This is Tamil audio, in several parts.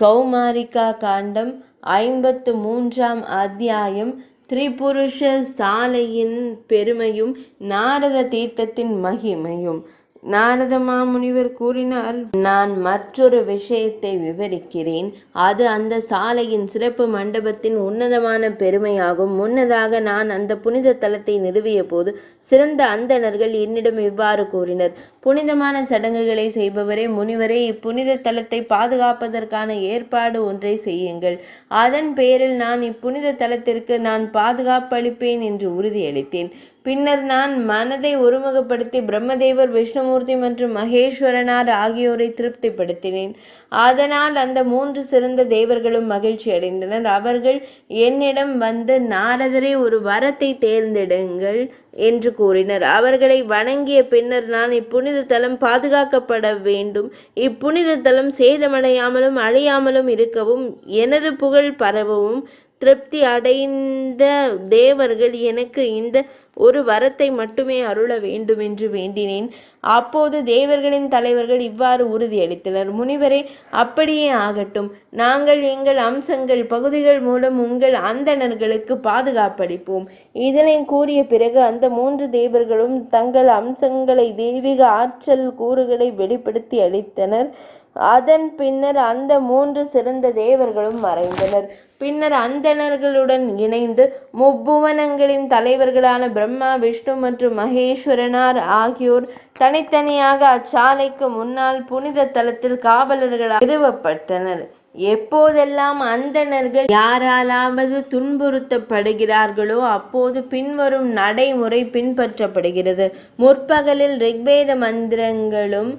கௌமாரிகா காண்டம் 53ஆம் அத்தியாயம். திரிபுருஷ சாலையின் பெருமையும் நாரத தீர்த்தத்தின் மகிமையும். நாரத மாமுனிவர் கூறினார், நான் மற்றொரு விஷயத்தை விவரிக்கிறேன். அது அந்த சாலையின் சிறப்பு மண்டபத்தின் உன்னதமான பெருமையாகும். முன்னதாக நான் அந்த புனித தலத்தை நிறுவிய போது சிறந்த அந்தணர்கள் என்னிடம் இவ்வாறு கூறினர். புனிதமான சடங்குகளை செய்பவரே, முனிவரே, இப்புனித தலத்தை பாதுகாப்பதற்கான ஏற்பாடு ஒன்றை செய்யுங்கள். அதன் பேரில் நான் இப்புனித தலத்திற்கு நான் பாதுகாப்பு அளிப்பேன் என்று உறுதியளித்தேன். பின்னர் நான் மனதை ஒருமுகப்படுத்தி பிரம்மதேவர், விஷ்ணுமூர்த்தி மற்றும் மகேஸ்வரனார் ஆகியோரை திருப்திப்படுத்தினேன். அதனால் அந்த 3 சிறந்த தேவர்களும் மகிழ்ச்சி அடைந்தனர். அவர்கள் என்னிடம் வந்து, நாரதரே, ஒரு வரத்தை தேர்ந்தெடுங்கள் என்று கூறினர். அவர்களை வணங்கிய பின்னர் நான் இப்புனித தலம் பாதுகாக்கப்பட வேண்டும், இப்புனித தலம் சேதமடையாமலும் அழியாமலும் இருக்கவும், எனது புகழ் பரவவும் திருப்தி அடைந்த தேவர்கள் எனக்கு இந்த ஒரு வரத்தை மட்டுமே அருள வேண்டும் என்று வேண்டினேன். அப்போது தேவர்களின் தலைவர்கள் இவ்வாறு உறுதியளித்தனர். முனிவரே, அப்படியே ஆகட்டும். நாங்கள் எங்கள் அம்சங்கள் பகுதிகள் மூலம் உங்கள் அந்தணர்களுக்கு பாதுகாப்பளிப்போம். இதனை கூறிய பிறகு அந்த 3 தேவர்களும் தங்கள் அம்சங்களை, தெய்வீக ஆற்றல் கூறுகளை வெளிப்படுத்தி அளித்தனர். அதன் பின்னர் அந்த 3 சிறந்த தேவர்களும் மறைந்தனர். பின்னர் அந்தணர்களுடன் இணைந்து முப்புவனங்களின் தலைவர்களான பிரம்மா, விஷ்ணு மற்றும் மகேஸ்வரனார் ஆகியோர் தனித்தனியாக அச்சாலைக்கு முன்னால் புனித தலத்தில் காவலர்களாக நிறுவப்பட்டனர். எப்போதெல்லாம் அந்தணர்கள் யாராலாவது துன்புறுத்தப்படுகிறார்களோ அப்போது பின்வரும் நடைமுறை பின்பற்றப்படுகிறது. முற்பகலில் ரிக்வேத மந்திரங்களும்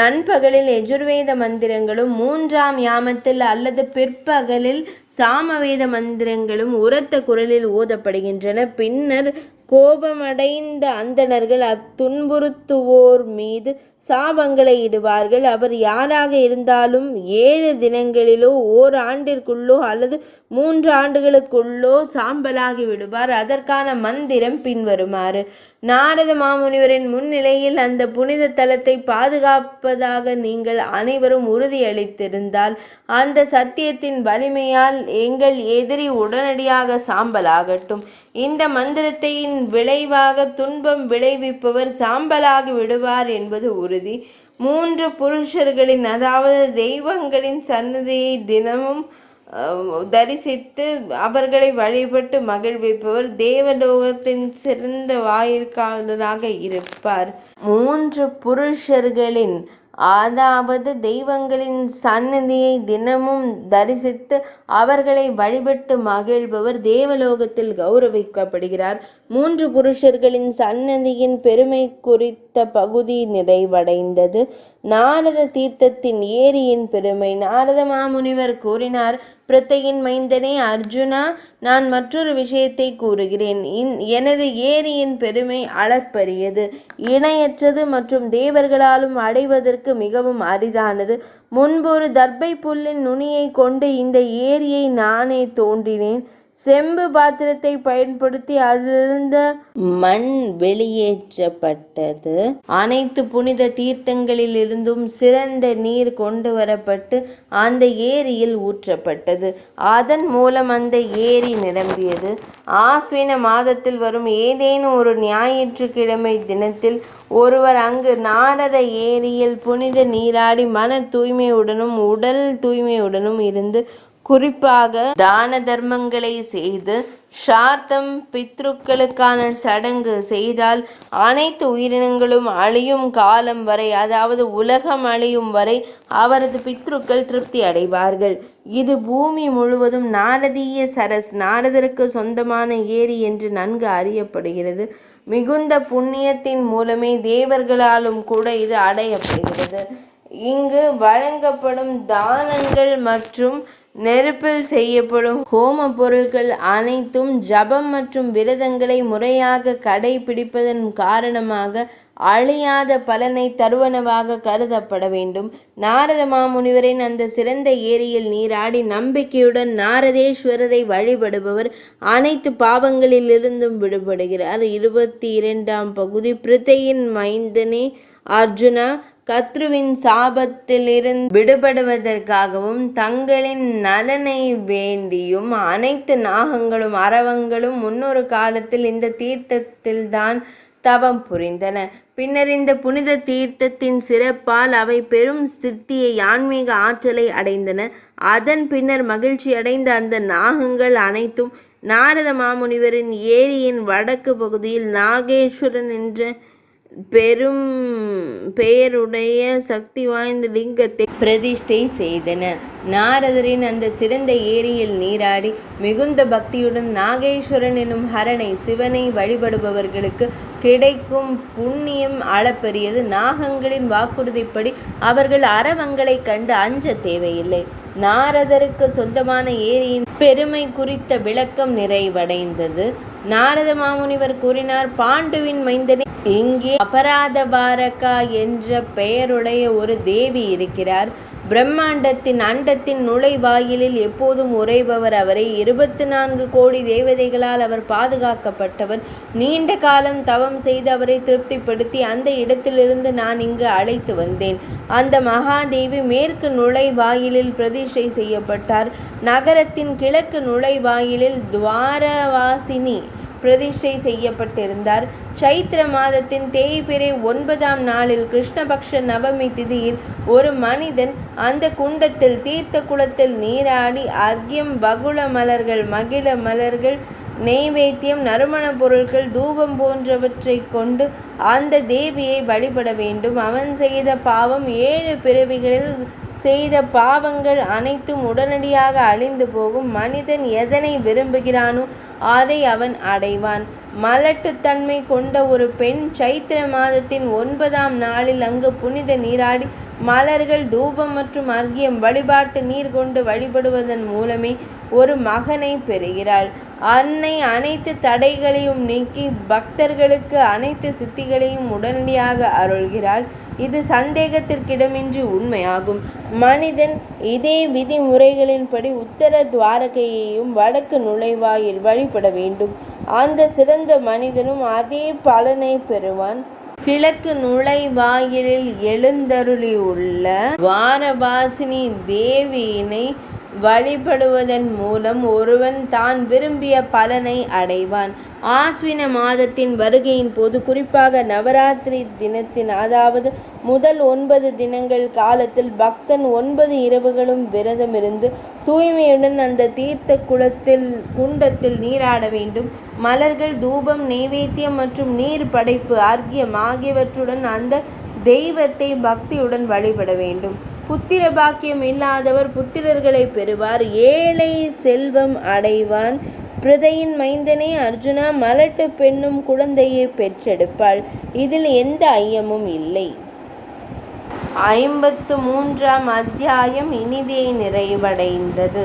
நண்பகலில் எஜுர்வேத மந்திரங்களும், 3ஆம் யாமத்தில் அல்லது பிற்பகலில் சாமவேத மந்திரங்களும் உரத்த குரலில் ஓதப்படுகின்றன. பின்னர் கோபமடைந்த அந்தணர்கள் அத்துன்புறுத்துவோர் மீது சாபங்களை இடுவார்கள். அவர் யாராக இருந்தாலும் 7 தினங்களிலோ ஓராண்டிற்குள்ளோ அல்லது 3 ஆண்டுகளுக்குள்ளோ சாம்பலாகி விடுவார். அதற்கான மந்திரம் பின்வருமாறு. நாரத மாமுனிவரின் முன்னிலையில் அந்த புனித தலத்தை பாதுகாப்பதாக நீங்கள் அனைவரும் உறுதியளித்திருந்தால் அந்த சத்தியத்தின் வலிமையால் எங்கள் எதிரி உடனடியாக சாம்பலாகட்டும். இந்த மந்திரத்தின் விளைவாக துன்பம் விளைவிப்பவர் சாம்பலாகி விடுவார் என்பது உறுதி. 3 புருஷர்களின், அதாவது தெய்வங்களின் சன்னதியை தினமும் தரிசித்து அவர்களை வழிபட்டு மகிழ்விப்பவர் தேவலோகத்தின் சிறந்த வாயிற்காரராக இருப்பார். 3 புருஷர்களின், அதாவது தெய்வங்களின் சன்னதியை தினமும் தரிசித்து அவர்களை வழிபட்டு மகிழ்பவர் தேவலோகத்தில் கௌரவிக்கப்படுகிறார். 3 புருஷர்களின் சன்னதியின் பெருமை குறித்த பகுதி நிறைவடைந்தது. நாரத தீர்த்தத்தின் ஏரியின் பெருமை. நாரத மாமுனிவர் கூறினார், பிரத்தையின் மைந்தனே அர்ஜுனா, நான் மற்றொரு விஷயத்தை கூறுகிறேன். எனது ஏரியின் பெருமை அளப்பரியது, இணையற்றது மற்றும் தேவர்களாலும் அடைவதற்கு மிகவும் அரிதானது. முன்பு ஒரு தர்பை புல்லின் நுனியை கொண்டு இந்த ஏரியை நானே தோன்றினேன். செம்பு பாத்திரத்தை பயன்படுத்தி அதிலிருந்த மண் வெளியேற்றப்பட்டது. அனைத்து புனித தீர்த்தங்களிலிருந்தும் சிறந்த நீர் கொண்டு வரப்பட்டு அந்த ஏரியில் ஊற்றப்பட்டது. அதன் மூலம் அந்த ஏரி நிரம்பியது. ஆஸ்வின மாதத்தில் வரும் ஏதேனும் ஒரு ஞாயிற்றுக்கிழமை தினத்தில் ஒருவர் அங்கு நாரத ஏரியில் புனித நீராடி மன தூய்மையுடனும் உடல் தூய்மையுடனும் இருந்து, குறிப்பாக தான தர்மங்களை செய்து, ஷார்த்தம் பித்ருக்களுக்கான சடங்கு செய்தால் அனைத்து உயிரினங்களும் அழியும் காலம் வரை, அதாவது உலகம் அழியும் வரை அவரது பித்ருக்கள் திருப்தி அடைவார்கள். இது பூமி முழுவதும் நாரதீய சரஸ், நாரதருக்கு சொந்தமான ஏரி என்று நன்கு அறியப்படுகிறது. மிகுந்த புண்ணியத்தின் மூலமே தேவர்களாலும் கூட இது அடையப்படுகிறது. இங்கு வழங்கப்படும் தானங்கள் மற்றும் நெருப்பில் செய்யப்படும் ஹோம பொருட்கள் அனைத்தும் ஜபம் மற்றும் விரதங்களை முறையாக கடைபிடிப்பதன் காரணமாக அழியாத பலனை தருவனவாக கருதப்பட வேண்டும். நாரத மாமுனிவரின் அந்த சிறந்த ஏரியில் நீராடி நம்பிக்கையுடன் நாரதேஸ்வரரை வழிபடுபவர் அனைத்து பாவங்களிலிருந்தும் விடுபடுகிறார். 22ஆம் பகுதி. பிரத்தையின் மைந்தனே அர்ஜுனா, கத்ருவின் சாபத்திலிருந்து விடுபடுவதற்காகவும் தங்களின் நலனை வேண்டியும் அனைத்து நாகங்களும் அரவங்களும் முன்னொரு காலத்தில் இந்த தீர்த்தத்தில்தான் தவம் புரிந்தன. பின்னர் இந்த புனித தீர்த்தத்தின் சிறப்பால் அவை பெரும் சித்தியை ஆன்மீக ஆற்றலை அடைந்தன. அதன் பின்னர் மகிழ்ச்சி அடைந்த அந்த நாகங்கள் அனைத்தும் நாரத மாமுனிவரின் ஏரியின் வடக்கு பகுதியில் நாகேஸ்வரன் என்ற பெரும் பெயருடைய சக்தி வாய்ந்த லிங்கத்தை பிரதிஷ்டை செய்தன. நாரதரின் அந்த சிறந்த ஏரியில் நீராடி மிகுந்த பக்தியுடன் நாகேஸ்வரன் எனும் ஹரனை சிவனை வழிபடுபவர்களுக்கு கிடைக்கும் புண்ணியம் அளப்பரியது. நாகங்களின் வாக்குறுதிப்படி அவர்கள் அரவங்களை கண்டு அஞ்ச தேவையில்லை. நாரதருக்கு சொந்தமான ஏரியின் பெருமை குறித்த விளக்கம் நிறைவடைந்தது. நாரத மாமுனிவர் கூறினார், பாண்டுவின் மைந்தனே, இங்கே அபராதபாரகா என்ற பெயருடைய ஒரு தேவி இருக்கிறார். பிரம்மாண்டத்தின் அண்டத்தின் நுழைவாயிலில் எப்போதும் உறைபவர் அவரே. 24 கோடி தேவதைகளால் அவர் பாதுகாக்கப்பட்டவர். நீண்ட காலம் தவம் செய்து அவரை திருப்திப்படுத்தி அந்த இடத்திலிருந்து நான் இங்கு அழைத்து வந்தேன். அந்த மகாதேவி மேற்கு நுழைவாயிலில் பிரதிஷ்டை செய்யப்பட்டார். நகரத்தின் கிழக்கு நுழைவாயிலில் துவாரவாசினி பிரதிஷ்டை செய்யப்பட்டிருந்தார். சைத்திர மாதத்தின் தேய்பிறை 9ஆம் நாளில் கிருஷ்ணபக்ஷ நவமி திதியில் ஒரு மனிதன் அந்த குண்டத்தில் தீர்த்த குளத்தில் நீராடி அர்க்கியம், பகுள மலர்கள், மகிழ மலர்கள், நெய்வேத்தியம், நறுமண பொருட்கள், தூபம் போன்றவற்றை கொண்டு அந்த தேவியை வழிபட வேண்டும். அவன் செய்த பாவம் 7 பிறவிகளில் செய்த பாவங்கள் அனைத்தும் உடனடியாக அழிந்து போகும். மனிதன் எதனை விரும்புகிறானோ அதை அவன் அடைவான். மலட்டுத்தன்மை கொண்ட ஒரு பெண் சைத்திர மாதத்தின் 9ஆம் நாளில் அங்கு புனித நீராடி மலர்கள், தூபம் மற்றும் அர்க்கியம் வழிபாட்டு நீர் கொண்டு வழிபடுவதன் மூலமே ஒரு மகனை பெறுகிறாள். அன்னை அனைத்து தடைகளையும் நீக்கி பக்தர்களுக்கு அனைத்து சித்திகளையும் உடனடியாக அருள்கிறாள். இது சந்தேகத்திற்கிடமின்றி உண்மையாகும். மனிதன் இதே விதிமுறைகளின்படி உத்தர துவாரகையையும் வடக்கு நுழைவாயில் வழிபட வேண்டும். அந்த சிறந்த மனிதனும் அதே பலனை பெறுவான். கிழக்கு நுழைவாயிலில் எழுந்தருளியுள்ள துவாரவாசினி தேவியினை வழிபடுவதன் மூலம் ஒருவன் தான் விரும்பிய பலனை அடைவான். ஆஸ்வின மாதத்தின் வருகையின் போது, குறிப்பாக நவராத்திரி தினத்தின் அதாவது முதல் 9 தினங்கள் காலத்தில் பக்தன் 9 இரவுகளும் விரதமிருந்து தூய்மையுடன் அந்த தீர்த்த குண்டத்தில் நீராட வேண்டும். மலர்கள், தூபம், நெய்வேத்தியம் மற்றும் நீர் படைப்பு, அர்க்கியம் ஆகியவற்றுடன் அந்த தெய்வத்தை பக்தியுடன் வழிபட வேண்டும். புத்திர பாக்கியம் இல்லாதவர் புத்திரர்களை பெறுவார். ஏழை செல்வம் அடைவான். பிரதையின் மைந்தனே அர்ஜுனா, மலட்டு பெண்ணும் குழந்தையை பெற்றெடுப்பாள். இதில் எந்த ஐயமும் இல்லை. 53ஆம் அத்தியாயம் இனிதே நிறைவடைந்தது.